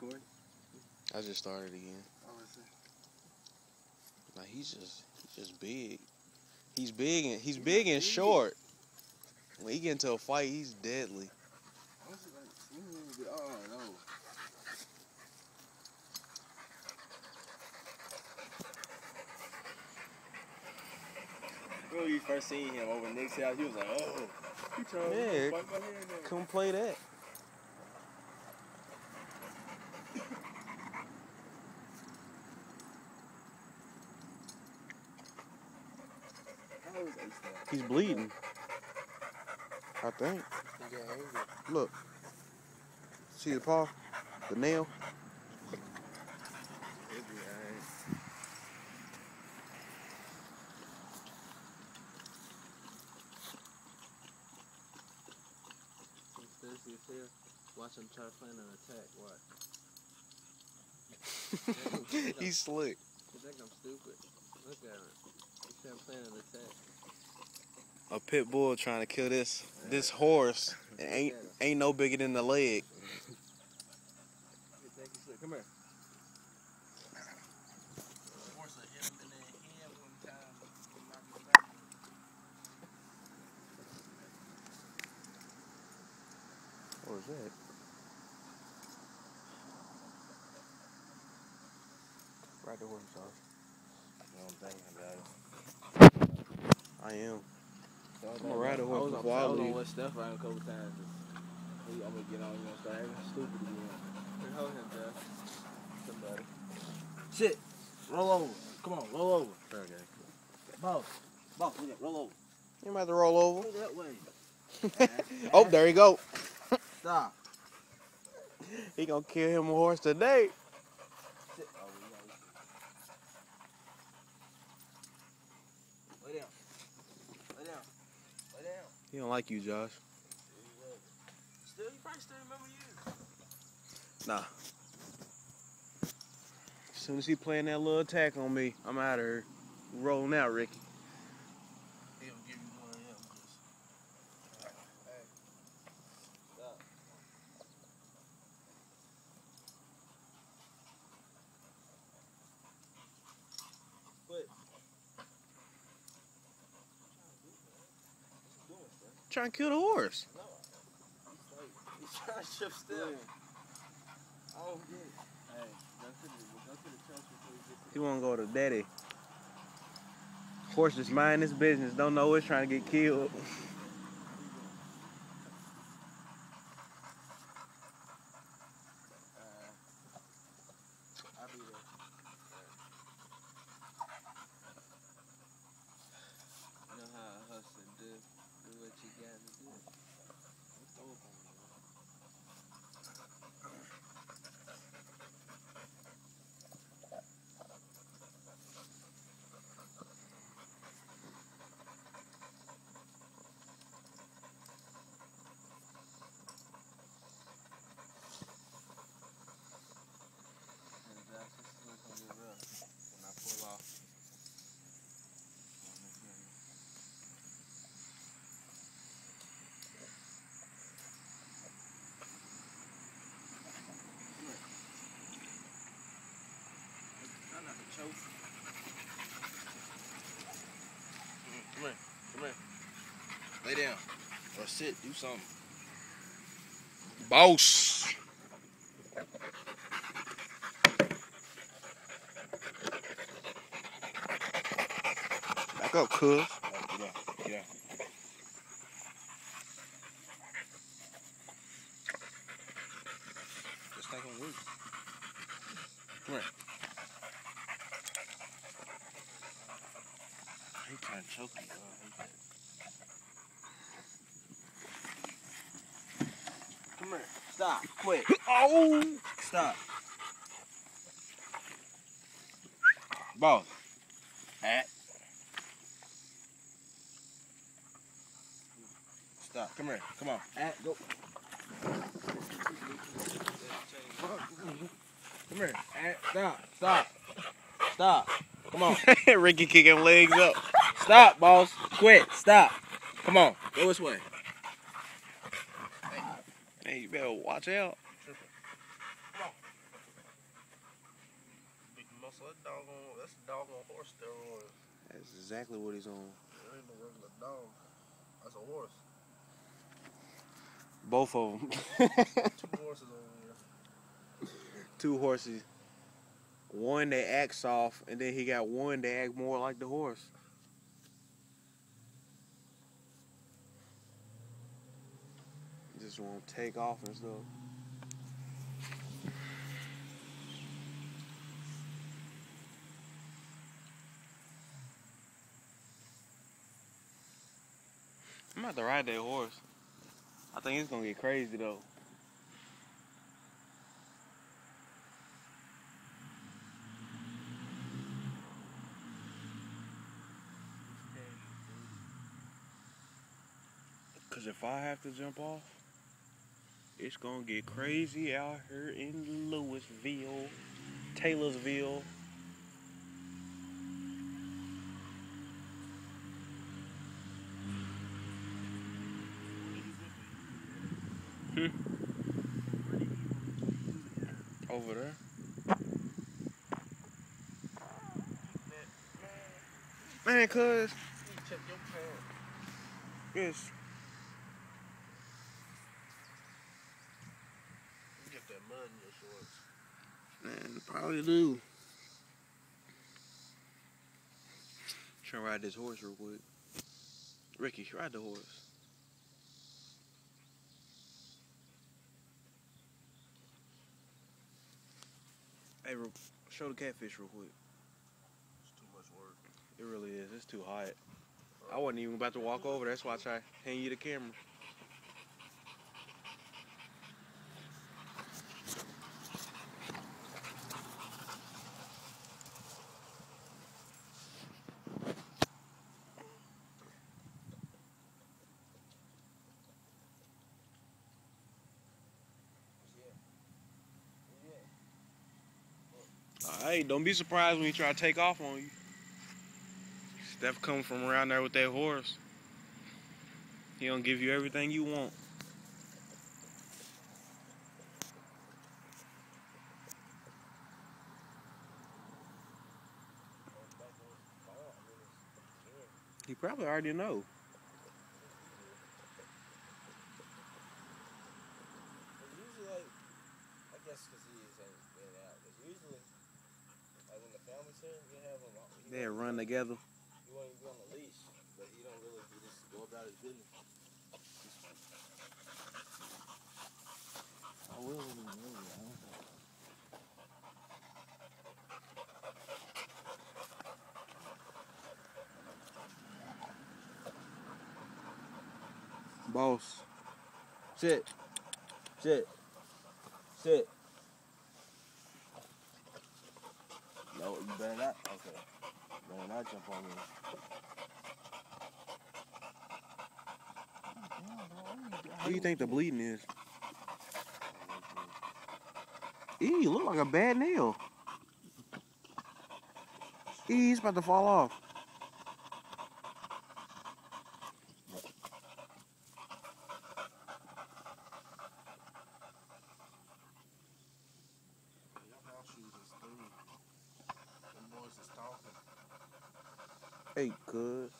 recording? I just started again. Oh, is it? Like he's just big. He's big and short. When he get into a fight, he's deadly. Oh no. When you first seen him over Nick's house, he was like, oh, he trying to fight my hand now. Come play that. How old is Ace? He's bleeding. I think. Look. See the paw? The nail? Watch him try to plan an attack. Watch. He's slick. You think I'm stupid? Look at him. He's trying to plan an attack. A pit bull trying to kill this horse. It ain't no bigger than the leg. Come here. What was that? Ride the horse off. You know what I'm thinking about it. I am. So I'm gonna ride the horse I before I was on leave. what stuff around a couple times. I'm gonna get on, start acting stupid again. Here, hold him, Jeff. Somebody. Sit. Roll over. Come on, roll over. Okay. Boss, look at roll over. You might have to roll over. Go that way. Oh, there you go. Stop. He gonna kill him a horse today. Sit. Oh, lay down. Lay down. Lay down. He don't like you, Josh. Still, you probably still remember you. Nah. As soon as he playing that little attack on me, I'm out of here. Rolling out, Ricky. He'll give you one of them. Hey. Stop. Quit. Trying to kill the horse. No. He's trying to shift still. I don't get it. Hey, go to the church before you get to He wanna go to daddy. Horse just mind his business. Don't know it's trying to get killed. I'll be there. You know how a hustler do what you gotta do. It's over. When I pull off. Try not to choke. Come here. Come here. Lay down. Or sit. Do something. Boss. Back up, cuz. Get out. Get out. Just take him loose. Come here. He trying to choke me. Come here. Stop. Quit. Oh! Stop. Boss. Hat. Stop. Come here. Come on. Hat. Go. Come here. Hat. Stop. Stop. Stop. Come on. Ricky kicking legs up. Stop, boss. Quit. Stop. Come on. Go this way. Hey, you better watch out. Come on. so that's a dog on horse steroids. That's exactly what he's on. It ain't no regular dog. That's a horse. Both of them. 2 horses over here. 2 horses. One that acts soft, and then he got one that act more like the horse. Just won't take off and stuff. I'm about to ride that horse. I think it's gonna get crazy though. Cause if I have to jump off, it's gonna get crazy out here in Louisville, Taylorsville. Over there. Man, cuz. Check your pants. Yes. You get that mud in your shorts. Man, probably do. Trying to ride this horse real quick. Ricky, ride the horse. Hey, show the catfish real quick. It's too much work. It really is. It's too hot. I wasn't even about to walk over. That's why I tried to hand you the camera. Hey, don't be surprised when he try to take off on you. Steph come from around there with that horse. He gonna give you everything you want. He probably already know. Usually, like, I guess because he ain't been out. Because usually, like when the family's here, we have him. They run together. He won't even be on the leash, but he don't really. He just go about his business. I will when he moves, Boss. Sit. Sit. Sit. No, you better not. Okay. You better not jump on me. What do you think the bleeding is? Eee, you look like a bad nail. Eee, he's about to fall off. Your house shoes is through. Them boys is talking. Hey, cuz.